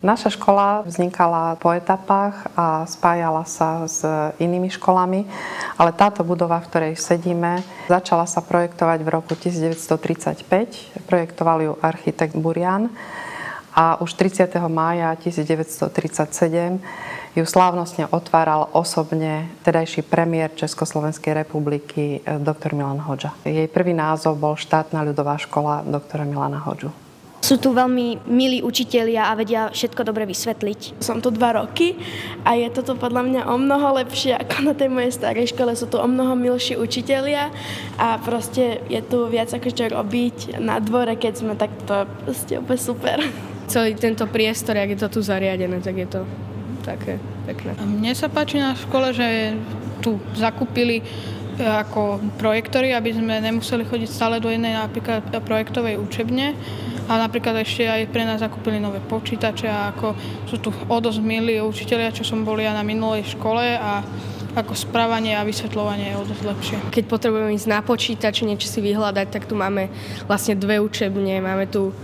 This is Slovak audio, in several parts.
Naša škola vznikala po etapách a spájala sa s inými školami, ale táto budova, v ktorej sedíme, začala sa projektovať v roku 1935. Projektoval ju architekt Burian a už 30. mája 1937 ju slávnostne otváral osobne tedajší premiér Československej republiky dr. Milan Hodža. Jej prvý názov bol Štátna ľudová škola dr. Milana Hodžu. Sú tu veľmi milí učitelia a vedia všetko dobre vysvetliť. Som tu 2 roky a je toto podľa mňa o mnoho lepšie ako na tej mojej starej škole. Sú tu o mnoho milší učitelia a proste je tu viac ako čo robiť na dvore, keď sme, tak to je proste úplne super. Celý tento priestor, jak je to tu zariadené, tak je to také pekné. Mne sa páči na škole, že tu zakúpili ako projektory, aby sme nemuseli chodiť stále do jednej napríklad projektovej učebne. A napríklad ešte aj pre nás zakúpili nové počítače a ako sú tu o dosť milí učitelia, čo som bol ja na minulej škole a ako správanie a vysvetľovanie je o dosť lepšie. Keď potrebujeme ísť na počítač, niečo si vyhľadať, tak tu máme vlastne 2 učebne. Máme tu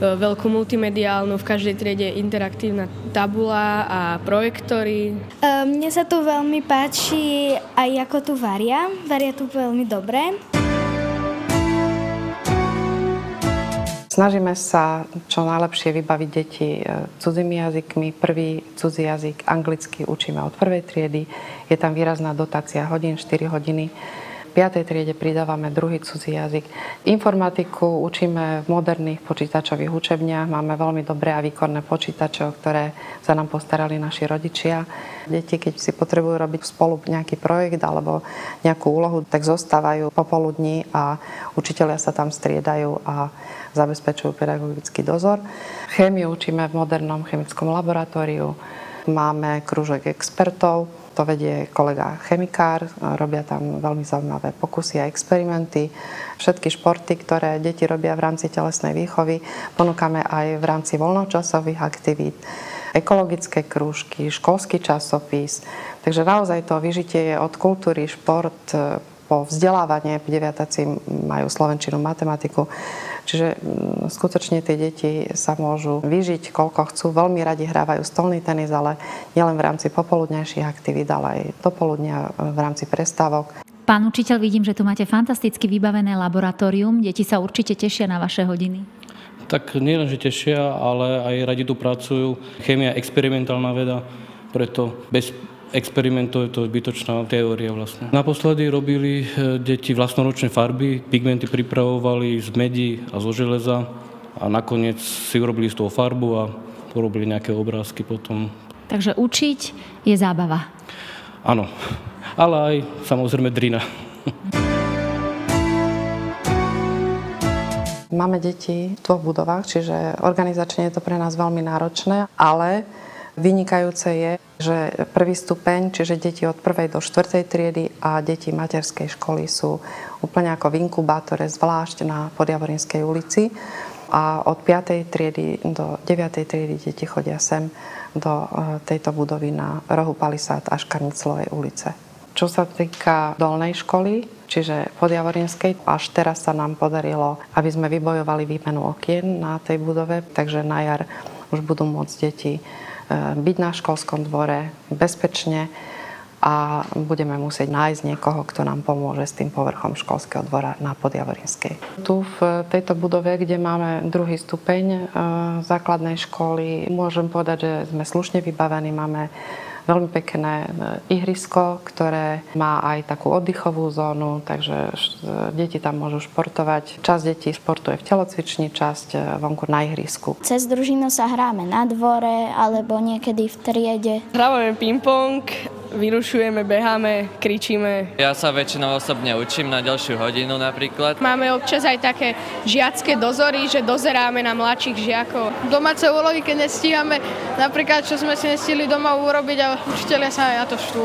veľkú multimediálnu, v každej triede interaktívna tabula a projektory. Mne sa tu veľmi páči aj ako tu varia. Varia tu veľmi dobre. Snažíme sa čo najlepšie vybaviť deti cudzými jazykmi. Prvý cudzí jazyk anglicky učíme od 1. triedy. Je tam výrazná dotácia hodín, 4 hodiny. V 5. triede pridávame druhý cudzí jazyk. Informatiku učíme v moderných počítačových učebniach. Máme veľmi dobré a výkonné počítače, o ktoré sa nám postarali naši rodičia. Deti, keď si potrebujú robiť spolu nejaký projekt alebo nejakú úlohu, tak zostávajú popoludní a učitelia sa tam striedajú a zabezpečujú pedagogický dozor. Chémiu učíme v modernom chemickom laboratóriu. Máme krúžok expertov, to vedie kolega chemikár, robia tam veľmi zaujímavé pokusy a experimenty. Všetky športy, ktoré deti robia v rámci telesnej výchovy, ponúkame aj v rámci voľnočasových aktivít, ekologické krúžky, školský časopis. Takže naozaj to vyžitie je od kultúry, šport, po vzdelávanie, deviatáci majú slovenčinu, matematiku. Čiže skutočne tie deti sa môžu vyžiť, koľko chcú. Veľmi radi hrávajú stolný tenis, ale nielen v rámci popoludnejších aktivít, ale aj dopoludnia v rámci prestávok. Pán učiteľ, vidím, že tu máte fantasticky vybavené laboratórium. Deti sa určite tešia na vaše hodiny. Tak nielen, že tešia, ale aj radi tu pracujú. Chémia je experimentálna veda, preto bez experimentov je to zbytočná teória vlastne. Naposledy robili deti vlastnoručné farby, pigmenty pripravovali z medi a zo železa a nakoniec si urobili z toho farbu a porobili nejaké obrázky potom. Takže učiť je zábava. Áno, ale aj samozrejme drina. Máme deti v 2 budovách, čiže organizačne je to pre nás veľmi náročné, ale vynikajúce je, že prvý stupeň, čiže deti od 1. do 4. triedy a deti materskej školy sú úplne ako v inkubátore, zvlášť na Podjavorinskej ulici. A od 5. triedy do 9. triedy deti chodia sem do tejto budovy na rohu Palisád a Škarniclovej ulice. Čo sa týka dolnej školy, čiže Podjavorinskej, až teraz sa nám podarilo, aby sme vybojovali výmenu okien na tej budove, takže na jar už budú môcť deti byť na školskom dvore bezpečne a budeme musieť nájsť niekoho, kto nám pomôže s tým povrchom školského dvora na Podjavorinskej. Tu v tejto budove, kde máme druhý stupeň základnej školy, môžem povedať, že sme slušne vybavení. Máme veľmi pekné ihrisko, ktoré má aj takú oddychovú zónu, takže deti tam môžu športovať. Časť detí športuje v telocvični, časť vonku na ihrisku. Cez družinu sa hráme na dvore alebo niekedy v triede. Hrávame ping-pong, vyrušujeme, beháme, kričíme. Ja sa väčšinou osobne učím na ďalšiu hodinu napríklad. Máme občas aj také žiacké dozory, že dozeráme na mladších žiakov. Domáce úlohy, keď nestíhame, napríklad čo sme si nestihli doma urobiť a učitelia sa aj na to štú.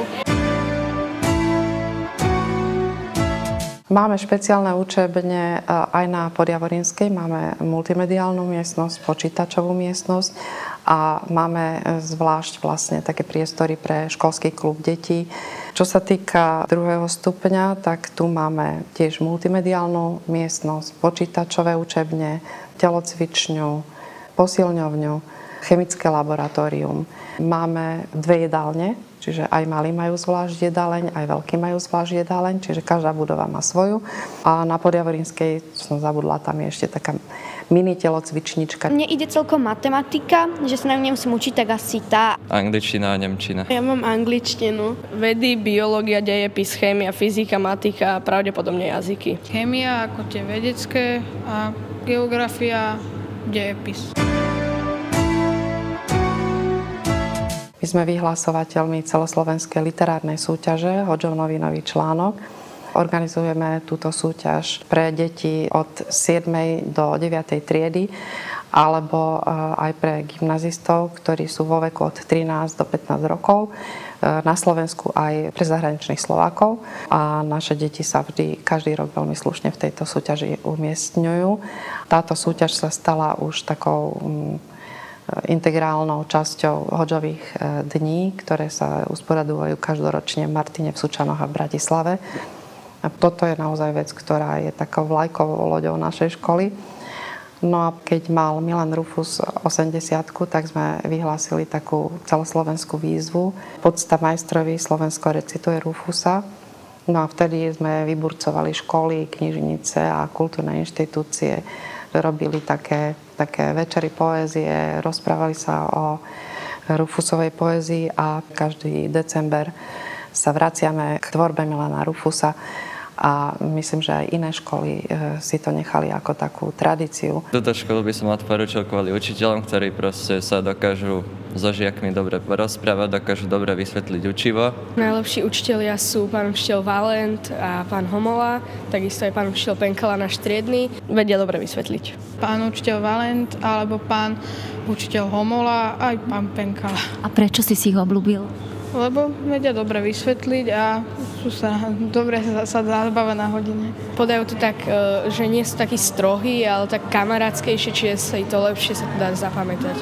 Máme špeciálne učebne aj na Podjavorinskej, máme multimediálnu miestnosť, počítačovú miestnosť a máme zvlášť vlastne také priestory pre školský klub detí. Čo sa týka druhého stupňa, tak tu máme tiež multimediálnu miestnosť, počítačové učebne, telocvičňu, posilňovňu. chemické laboratórium. Máme 2 jedálne, čiže aj malí majú zvlášť jedáleň, aj veľkí majú zvlášť jedáleň, čiže každá budova má svoju. A na Podjavorínskej, som zabudla, tam je ešte taká mini telocvičnička. Mne ide celkom matematika, že sa na ňu nemusím učiť, tak asi tá. Angličtina a nemčina. Ja mám angličtinu. Vedy, biológia, dejepis, chémia, fyzika, matika a pravdepodobne jazyky. Chémia ako tie vedecké a geografia, dejepis. My sme vyhlasovateľmi celoslovenskej literárnej súťaže Hodžov novinový článok. Organizujeme túto súťaž pre deti od 7. do 9. triedy alebo aj pre gymnazistov, ktorí sú vo veku od 13 do 15 rokov. Na Slovensku aj pre zahraničných Slovákov. A naše deti sa vždy, každý rok veľmi slušne v tejto súťaži umiestňujú. Táto súťaž sa stala už takou integrálnou časťou Hodžových dní, ktoré sa usporadujú každoročne v Martine, v Sučanoch a v Bratislave. A toto je naozaj vec, ktorá je takou vlajkovou loďou našej školy. No a keď mal Milan Rufus 80-ku, tak sme vyhlásili takú celoslovenskú výzvu. Podsta majstrovi Slovensko recituje Rufusa. No a vtedy sme vyburcovali školy, knižnice a kultúrne inštitúcie. Robili také večery poézie, rozprávali sa o Rufusovej poézii a každý december sa vraciame k tvorbe Milana Rufusa. A myslím, že aj iné školy si to nechali ako takú tradíciu. Túto školu by som odporúčil kvôli učiteľom, ktorí proste sa dokážu so žiakmi dobre porozprávať, dokážu dobre vysvetliť učivo. Najlepší učitelia sú pán učiteľ Valent a pán Homola, takisto aj pán učiteľ Penkala, náš triedny. Vedia dobre vysvetliť. Pán učiteľ Valent alebo pán učiteľ Homola aj pán Penkala. A prečo si ich obľúbil? Lebo vedia dobre vysvetliť a sú dobre sa zabáva na hodine. Podajú to tak, že nie sú takí strohí, ale tak kamarátskejšie, čiže sa to lepšie sa to dá zapamätať.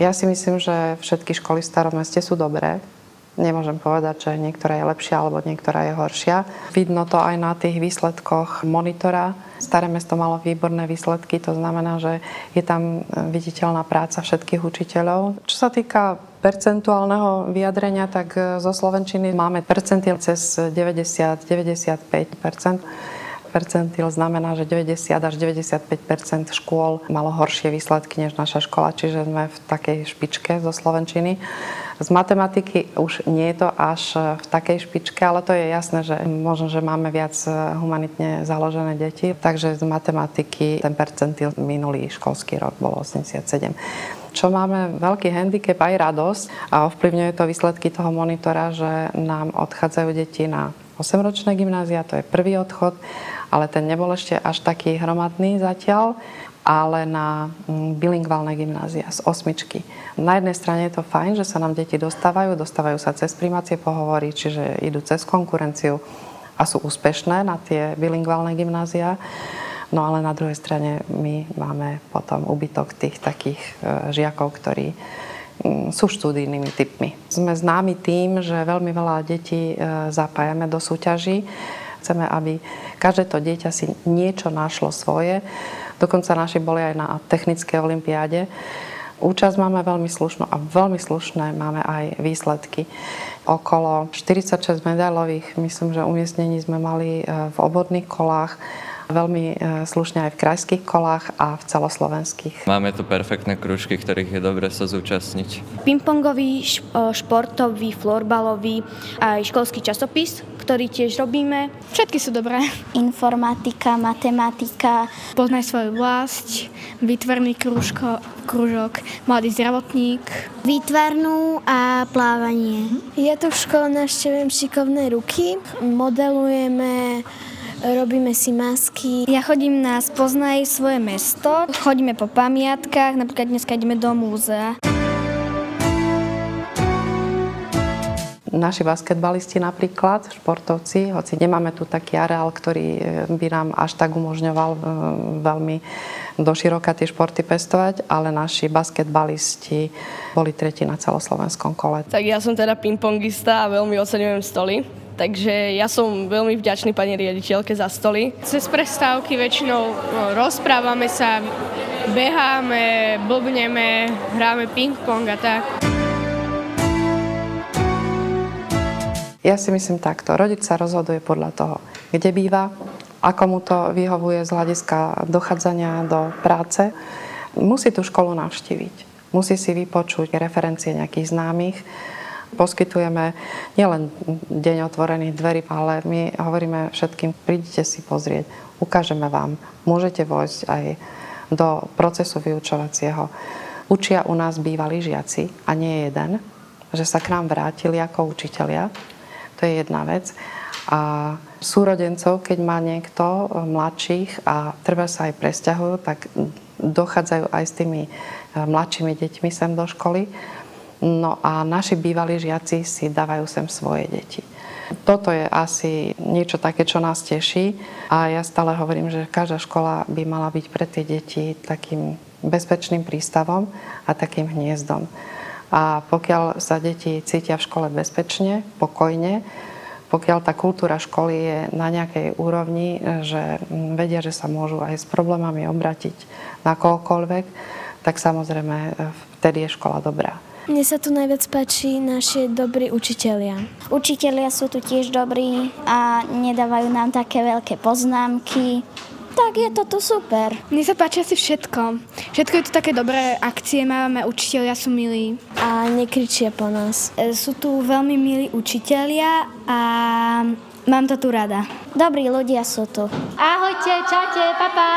Ja si myslím, že všetky školy v Starom Meste sú dobré. Nemôžem povedať, že niektorá je lepšia alebo niektorá je horšia. Vidno to aj na tých výsledkoch monitora. Staré Mesto malo výborné výsledky, to znamená, že je tam viditeľná práca všetkých učiteľov. Čo sa týka percentuálneho vyjadrenia, tak zo slovenčiny máme percentil cez 90-95%. Percentil znamená, že 90 až 95% škôl malo horšie výsledky než naša škola, čiže sme v takej špičke zo slovenčiny. Z matematiky už nie je to až v takej špičke, ale to je jasné, že možno, že máme viac humanitne založené deti, takže z matematiky ten percentil minulý školský rok bol 87. Čo máme veľký handicap aj radosť a ovplyvňuje to výsledky toho monitora, že nám odchádzajú deti na 8-ročné gymnázia, to je prvý odchod, ale ten nebol ešte až taký hromadný zatiaľ, ale na bilingválne gymnázia z 8. Na jednej strane je to fajn, že sa nám deti dostávajú sa cez prijímacie pohovory, čiže idú cez konkurenciu a sú úspešné na tie bilingválne gymnázia. No ale na druhej strane my máme potom úbytok tých takých žiakov, ktorí sú študijnými typmi. Sme známi tým, že veľmi veľa detí zapájame do súťaží. Chceme, aby každé to dieťa si niečo našlo svoje. Dokonca naši boli aj na technickej olympiáde. Účasť máme veľmi slušnú a veľmi slušné máme aj výsledky. Okolo 46 medailových, myslím, že umiestnení sme mali v obodných kolách, veľmi slušne aj v krajských kolách a v celoslovenských. Máme tu perfektné krúžky, ktorých je dobre sa zúčastniť. Pingpongový, športový, florbalový, aj školský časopis, ktorý tiež robíme. Všetky sú dobré. Informatika, matematika. Poznaj svoju vlast, výtvarný krúžok, mladý zdravotník. Výtvarnú a plávanie. Ja tu v škole navštevujem šikovné ruky, modelujeme, robíme si masky. Ja chodím na Spoznaj svoje mesto. Chodíme po pamiatkách, napríklad dneska ideme do múzea. Naši basketbalisti napríklad, športovci, hoci nemáme tu taký areál, ktorý by nám až tak umožňoval veľmi doširoka tie športy pestovať, ale naši basketbalisti boli tretí na celoslovenskom kole. Tak ja som teda pingpongista a veľmi oceňujem stoly. Takže ja som veľmi vďačný pani riaditeľke za stoly. Cez prestávky väčšinou rozprávame sa, beháme, blbneme, hráme ping-pong a tak. Ja si myslím takto. Rodič sa rozhoduje podľa toho, kde býva, ako mu to vyhovuje z hľadiska dochádzania do práce. Musí tú školu navštíviť. Musí si vypočuť referencie nejakých známych. Poskytujeme nielen deň otvorených dverí, ale my hovoríme všetkým, prídite si pozrieť, ukážeme vám, môžete vojsť aj do procesu vyučovacieho. Učia u nás bývalí žiaci, a nie jeden, že sa k nám vrátili ako učitelia. To je jedna vec. A súrodencov, keď má niekto mladších a treba sa aj presťahujú, tak dochádzajú aj s tými mladšími deťmi sem do školy. No a naši bývalí žiaci si dávajú sem svoje deti. Toto je asi niečo také, čo nás teší. A ja stále hovorím, že každá škola by mala byť pre tie deti takým bezpečným prístavom a takým hniezdom. A pokiaľ sa deti cítia v škole bezpečne, pokojne, pokiaľ tá kultúra školy je na nejakej úrovni, že vedia, že sa môžu aj s problémami obrátiť na kohokoľvek, tak samozrejme vtedy je škola dobrá. Mne sa tu najviac páči naši dobrí učitelia. Učitelia sú tu tiež dobrí a nedávajú nám také veľké poznámky. Tak je to tu super. Mne sa páči asi všetko. Všetko je tu také dobré akcie, máme, učitelia sú milí. A nekričia po nás. Sú tu veľmi milí učitelia a mám to tu rada. Dobrí ľudia sú tu. Ahojte, čaute, pa, pa.